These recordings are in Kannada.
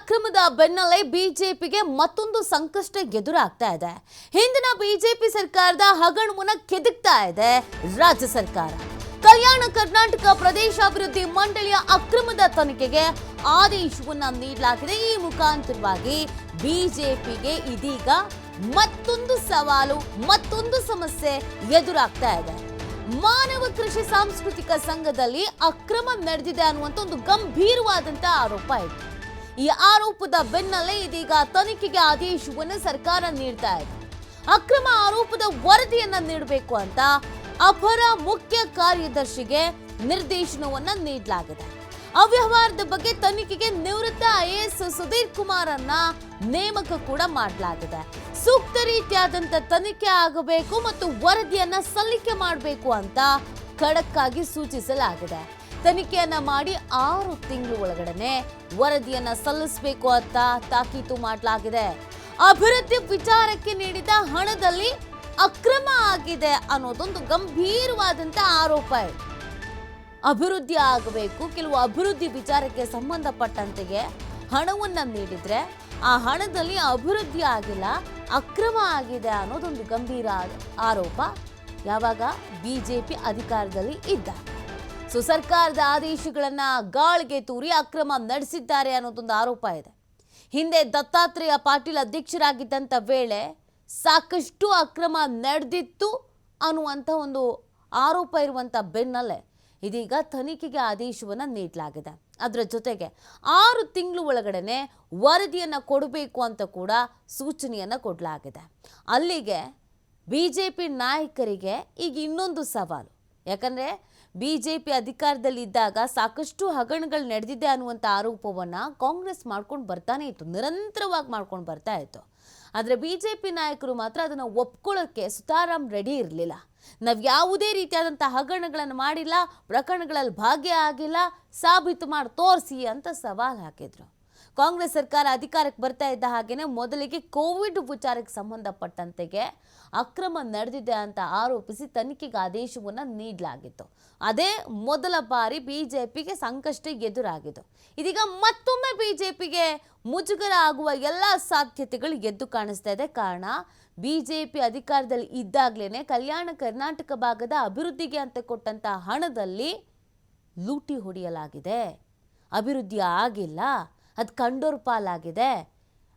ಅಕ್ರಮದ ಬೆನ್ನಲ್ಲೇ ಬಿಜೆಪಿಗೆ ಮತ್ತೊಂದು ಸಂಕಷ್ಟ ಎದುರಾಗ್ತಾ ಇದೆ. ಹಿಂದಿನ ಬಿಜೆಪಿ ಸರ್ಕಾರದ ಹಗರಣವನ್ನ ಕೆದಕ್ತಾ ಇದೆ ರಾಜ್ಯ ಸರ್ಕಾರ. ಕಲ್ಯಾಣ ಕರ್ನಾಟಕ ಪ್ರದೇಶಾಭಿವೃದ್ಧಿ ಮಂಡಳಿಯ ಅಕ್ರಮದ ತನಿಖೆಗೆ ಆದೇಶವನ್ನ ನೀಡಲಾಗಿದೆ. ಈ ಮುಖಾಂತರವಾಗಿ ಬಿಜೆಪಿಗೆ ಇದೀಗ ಮತ್ತೊಂದು ಸವಾಲು, ಮತ್ತೊಂದು ಸಮಸ್ಯೆ ಎದುರಾಗ್ತಾ ಇದೆ. ಮಾನವ ಕೃಷಿ ಸಾಂಸ್ಕೃತಿಕ ಸಂಘದಲ್ಲಿ ಅಕ್ರಮ ನಡೆದಿದೆ ಅನ್ನುವಂಥ ಒಂದು ಗಂಭೀರವಾದಂತಹ ಆರೋಪ ಇದೆ. ಈ ಆರೋಪದ ಬೆನ್ನಲ್ಲೇ ಇದೀಗ ತನಿಖೆಗೆ ಆದೇಶವನ್ನು ಸರ್ಕಾರ ನೀಡ್ತಾ ಇದೆ. ಅಕ್ರಮ ಆರೋಪದ ವರದಿಯನ್ನ ನೀಡಬೇಕು ಅಂತ ಅಪರ ಮುಖ್ಯ ಕಾರ್ಯದರ್ಶಿಗೆ ನಿರ್ದೇಶನವನ್ನ ನೀಡಲಾಗಿದೆ. ಅವ್ಯವಹಾರದ ಬಗ್ಗೆ ತನಿಖೆಗೆ ನಿವೃತ್ತ IAS ಸುಧೀರ್ ಕುಮಾರನ್ನ ನೇಮಕ ಕೂಡ ಮಾಡಲಾಗಿದೆ. ಸೂಕ್ತ ರೀತಿಯಾದಂತ ತನಿಖೆ ಆಗಬೇಕು ಮತ್ತು ವರದಿಯನ್ನ ಸಲ್ಲಿಕೆ ಮಾಡಬೇಕು ಅಂತ ಖಡಕ್ ಆಗಿ ಸೂಚಿಸಲಾಗಿದೆ. ತನಿಖೆಯನ್ನ ಮಾಡಿ 6 ತಿಂಗಳು ಒಳಗಡೆ ವರದಿಯನ್ನ ಸಲ್ಲಿಸಬೇಕು ಅಂತ ತಾಕೀತು ಮಾಡಲಾಗಿದೆ. ಅಭಿವೃದ್ಧಿ ವಿಚಾರಕ್ಕೆ ನೀಡಿದ ಹಣದಲ್ಲಿ ಅಕ್ರಮ ಆಗಿದೆ ಅನ್ನೋದೊಂದು ಗಂಭೀರವಾದಂತ ಆರೋಪ ಇದೆ. ಅಭಿವೃದ್ಧಿ ಆಗಬೇಕು, ಕೆಲವು ಅಭಿವೃದ್ಧಿ ವಿಚಾರಕ್ಕೆ ಸಂಬಂಧಪಟ್ಟಂತೆಗೆ ಹಣವನ್ನ ನೀಡಿದ್ರೆ ಆ ಹಣದಲ್ಲಿ ಅಭಿವೃದ್ಧಿ ಆಗಿಲ್ಲ, ಅಕ್ರಮ ಆಗಿದೆ ಅನ್ನೋದೊಂದು ಗಂಭೀರ ಆರೋಪ ಯಾವಾಗ ಬಿಜೆಪಿ ಅಧಿಕಾರದಲ್ಲಿ ಇದ್ದ. ಸರ್ಕಾರದ ಆದೇಶಗಳನ್ನ ಗಾಳಿಗೆ ತೂರಿ ಅಕ್ರಮ ನಡೆಸಿದ್ದಾರೆ ಅನ್ನೋದೊಂದು ಆರೋಪ ಇದೆ. ಹಿಂದೆ ದತ್ತಾತ್ರೇಯ ಪಾಟೀಲ್ ಅಧ್ಯಕ್ಷರಾಗಿದ್ದಂಥ ವೇಳೆ ಸಾಕಷ್ಟು ಅಕ್ರಮ ನಡೆದಿತ್ತು ಅನ್ನುವಂಥ ಒಂದು ಆರೋಪ ಇರುವಂಥ ಬೆನ್ನಲ್ಲೇ ಇದೀಗ ತನಿಖೆಗೆ ಆದೇಶವನ್ನು ನೀಡಲಾಗಿದೆ. ಅದರ ಜೊತೆಗೆ 6 ತಿಂಗಳು ಒಳಗಡೆ ವರದಿಯನ್ನು ಕೊಡಬೇಕು ಅಂತ ಕೂಡ ಸೂಚನೆಯನ್ನು ಕೊಡಲಾಗಿದೆ. ಅಲ್ಲಿಗೆ ಬಿಜೆಪಿ ನಾಯಕರಿಗೆ ಈಗ ಇನ್ನೊಂದು ಸವಾಲು. ಯಾಕಂದರೆ ಬಿಜೆಪಿ ಅಧಿಕಾರದಲ್ಲಿದ್ದಾಗ ಸಾಕಷ್ಟು ಹಗರಣಗಳು ನಡೆದಿದೆ ಅನ್ನುವಂಥ ಆರೋಪವನ್ನು ಕಾಂಗ್ರೆಸ್ ಮಾಡ್ಕೊಂಡು ಬರ್ತಾನೆ ಇತ್ತು, ನಿರಂತರವಾಗಿ ಮಾಡ್ಕೊಂಡು ಬರ್ತಾ ಇತ್ತು. ಆದರೆ ಬಿಜೆಪಿ ನಾಯಕರು ಮಾತ್ರ ಅದನ್ನು ಒಪ್ಕೊಳ್ಳೋಕ್ಕೆ ಸುತಾರಾಮ್ ರೆಡಿ ಇರಲಿಲ್ಲ. ನಾವು ಯಾವುದೇ ರೀತಿಯಾದಂಥ ಹಗರಣಗಳನ್ನು ಮಾಡಿಲ್ಲ, ಪ್ರಕರಣಗಳಲ್ಲಿ ಭಾಗಿಯಾಗಿಲ್ಲ, ಸಾಬೀತು ಮಾಡಿ ತೋರಿಸಿ ಅಂತ ಸವಾಲು ಹಾಕಿದ್ರು. ಕಾಂಗ್ರೆಸ್ ಸರ್ಕಾರ ಅಧಿಕಾರಕ್ಕೆ ಬರ್ತಾ ಇದ್ದ ಹಾಗೆಯೇ ಮೊದಲಿಗೆ ಕೋವಿಡ್ ವಿಚಾರಕ್ಕೆ ಸಂಬಂಧಪಟ್ಟಂತೆಗೆ ಅಕ್ರಮ ನಡೆದಿದೆ ಅಂತ ಆರೋಪಿಸಿ ತನಿಖೆಗೆ ಆದೇಶವನ್ನು ನೀಡಲಾಗಿತ್ತು. ಅದೇ ಮೊದಲ ಬಾರಿ ಬಿಜೆಪಿಗೆ ಸಂಕಷ್ಟ ಎದುರಾಗಿತ್ತು. ಇದೀಗ ಮತ್ತೊಮ್ಮೆ ಬಿಜೆಪಿಗೆ ಮುಜುಗರ ಆಗುವ ಎಲ್ಲ ಸಾಧ್ಯತೆಗಳು ಎದ್ದು ಕಾಣಿಸ್ತಾ ಇದೆ. ಕಾರಣ ಬಿಜೆಪಿ ಅಧಿಕಾರದಲ್ಲಿ ಇದ್ದಾಗಲೇ ಕಲ್ಯಾಣ ಕರ್ನಾಟಕ ಭಾಗದ ಅಭಿವೃದ್ಧಿಗೆ ಅಂತ ಕೊಟ್ಟಂತ ಹಣದಲ್ಲಿ ಲೂಟಿ ಹೊಡೆಯಲಾಗಿದೆ, ಅಭಿವೃದ್ಧಿ ಆಗಿಲ್ಲ, ಅದು ಕಂಡೋರ್ ಪಾಲಾಗಿದೆ,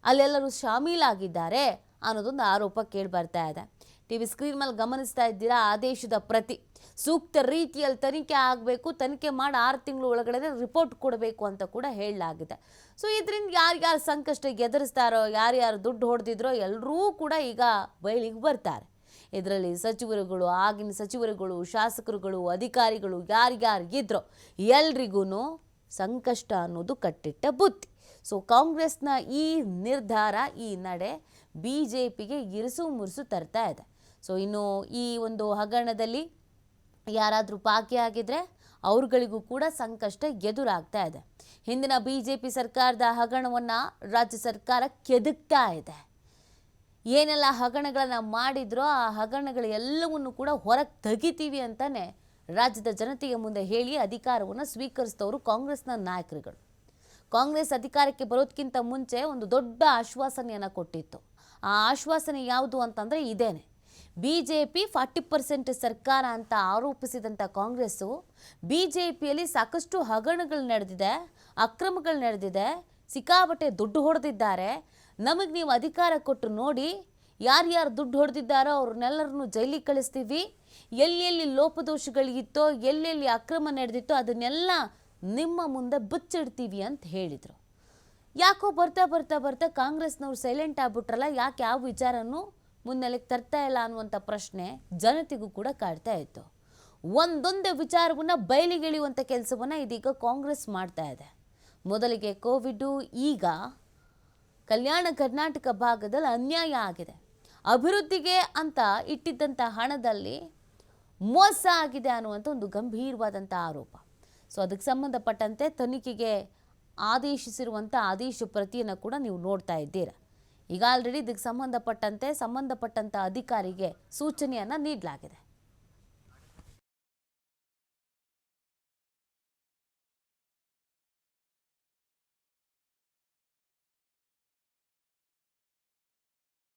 ಅಲ್ಲೆಲ್ಲರೂ ಶಾಮೀಲಾಗಿದ್ದಾರೆ ಅನ್ನೋದೊಂದು ಆರೋಪ ಕೇಳಿ ಬರ್ತಾ ಇದೆ. ಟಿವಿ ಸ್ಕ್ರೀನ್ ಮೇಲೆ ಗಮನಿಸ್ತಾ ಇದ್ದೀರಾ, ಆದೇಶದ ಪ್ರತಿ ಸೂಕ್ತ ರೀತಿಯಲ್ಲಿ ತನಿಖೆ ಆಗಬೇಕು, ತನಿಖೆ ಮಾಡಿ 6 ತಿಂಗಳು ಒಳಗಡೆ ರಿಪೋರ್ಟ್ ಕೊಡಬೇಕು ಅಂತ ಕೂಡ ಹೇಳಲಾಗಿದೆ. ಇದರಿಂದ ಯಾರ್ಯಾರು ಸಂಕಷ್ಟ ಎದುರಿಸ್ತಾರೋ, ಯಾರ್ಯಾರು ದುಡ್ಡು ಹೊಡೆದಿದ್ರೋ ಎಲ್ಲರೂ ಕೂಡ ಈಗ ಬಯಲಿಗೆ ಬರ್ತಾರೆ. ಇದರಲ್ಲಿ ಸಚಿವರುಗಳು, ಆಗಿನ ಸಚಿವರುಗಳು, ಶಾಸಕರುಗಳು, ಅಧಿಕಾರಿಗಳು ಯಾರ್ಯಾರು ಇದ್ರೋ ಎಲ್ರಿಗೂ ಸಂಕಷ್ಟ ಅನ್ನೋದು ಕಟ್ಟಿಟ್ಟ ಬುತ್ತಿ. ಕಾಂಗ್ರೆಸ್ನ ಈ ನಿರ್ಧಾರ, ಈ ನಡೆ ಬಿಜೆಪಿಗೆ ಇರಿಸು ಮುರಿಸು ತರ್ತಾ ಇದೆ. ಇನ್ನು ಈ ಒಂದು ಹಗರಣದಲ್ಲಿ ಯಾರಾದರೂ ಭಾಗಿಯಾಗಿದ್ರೆ ಅವ್ರುಗಳಿಗೂ ಕೂಡ ಸಂಕಷ್ಟ ಎದುರಾಗ್ತಾ ಇದೆ. ಹಿಂದಿನ ಬಿಜೆಪಿ ಸರ್ಕಾರದ ಹಗರಣವನ್ನು ರಾಜ್ಯ ಸರ್ಕಾರ ಕೆದಕ್ತಾ ಇದೆ. ಏನೆಲ್ಲ ಹಗರಣಗಳನ್ನು ಮಾಡಿದ್ರೋ ಆ ಹಗರಣಗಳು ಎಲ್ಲವನ್ನು ಕೂಡ ಹೊರಗೆ ತೆಗಿತೀವಿ ಅಂತಾನೆ ರಾಜ್ಯದ ಜನತೆಯ ಮುಂದೆ ಹೇಳಿ ಅಧಿಕಾರವನ್ನು ಸ್ವೀಕರಿಸಿದವರು ಕಾಂಗ್ರೆಸ್ನ ನಾಯಕರುಗಳು. ಕಾಂಗ್ರೆಸ್ ಅಧಿಕಾರಕ್ಕೆ ಬರೋದಕ್ಕಿಂತ ಮುಂಚೆ ಒಂದು ದೊಡ್ಡ ಆಶ್ವಾಸನೆಯನ್ನು ಕೊಟ್ಟಿತ್ತು. ಆ ಆಶ್ವಾಸನೆ ಯಾವುದು ಅಂತಂದರೆ ಇದೇನೆ. ಬಿಜೆಪಿ 40% ಸರ್ಕಾರ ಅಂತ ಆರೋಪಿಸಿದಂಥ ಕಾಂಗ್ರೆಸ್ಸು ಬಿಜೆಪಿಯಲ್ಲಿ ಸಾಕಷ್ಟು ಹಗರಣಗಳು ನಡೆದಿದೆ, ಅಕ್ರಮಗಳು ನಡೆದಿದೆ, ಸಿಕ್ಕಾಪಟ್ಟೆ ದುಡ್ಡು ಹೊಡೆದಿದ್ದಾರೆ, ನಮಗೆ ನೀವು ಅಧಿಕಾರ ಕೊಟ್ಟು ನೋಡಿ, ಯಾರ್ಯಾರು ದುಡ್ಡು ಹೊಡೆದಿದ್ದಾರೋ ಅವ್ರನ್ನೆಲ್ಲರನ್ನು ಜೈಲಿಗೆ ಕಳಿಸ್ತೀವಿ, ಎಲ್ಲೆಲ್ಲಿ ಲೋಪದೋಷಗಳಿತ್ತೋ, ಎಲ್ಲೆಲ್ಲಿ ಅಕ್ರಮ ನಡೆದಿತ್ತೋ ಅದನ್ನೆಲ್ಲ ನಿಮ್ಮ ಮುಂದೆ ಬಚ್ಚಿಡ್ತೀವಿ ಅಂತ ಹೇಳಿದರು. ಯಾಕೋ ಬರ್ತಾ ಬರ್ತಾ ಬರ್ತಾ ಕಾಂಗ್ರೆಸ್ನವ್ರು ಸೈಲೆಂಟ್ ಆಗ್ಬಿಟ್ರಲ್ಲ, ಯಾಕೆ ಯಾವ ವಿಚಾರನೂ ಮುನ್ನೆಲೆಗೆ ತರ್ತಾ ಇಲ್ಲ ಅನ್ನುವಂಥ ಪ್ರಶ್ನೆ ಜನತೆಗೂ ಕೂಡ ಕಾಡ್ತಾ ಇತ್ತು. ಒಂದೊಂದೇ ವಿಚಾರವನ್ನು ಬಯಲಿಗೆಳೆಯುವಂಥ ಕೆಲಸವನ್ನು ಇದೀಗ ಕಾಂಗ್ರೆಸ್ ಮಾಡ್ತಾ ಇದೆ. ಮೊದಲಿಗೆ ಕೋವಿಡು, ಈಗ ಕಲ್ಯಾಣ ಕರ್ನಾಟಕ ಭಾಗದಲ್ಲಿ ಅನ್ಯಾಯ ಆಗಿದೆ, ಅಭಿವೃದ್ಧಿಗೆ ಅಂತ ಇಟ್ಟಿದ್ದಂಥ ಹಣದಲ್ಲಿ ಮೋಸ ಆಗಿದೆ ಅನ್ನುವಂಥ ಒಂದು ಗಂಭೀರವಾದಂಥ ಆರೋಪ. ಅದಕ್ಕೆ ಸಂಬಂಧಪಟ್ಟಂತೆ ತನಿಖೆಗೆ ಆದೇಶಿಸಿರುವಂಥ ಆದೇಶ ಪ್ರತಿಯನ್ನು ಕೂಡ ನೀವು ನೋಡ್ತಾ ಇದ್ದೀರಾ. ಈಗ ಆಲ್ರೆಡಿ ಇದಕ್ಕೆ ಸಂಬಂಧಪಟ್ಟಂಥ ಅಧಿಕಾರಿಗೆ ಸೂಚನೆಯನ್ನು ನೀಡಲಾಗಿದೆ.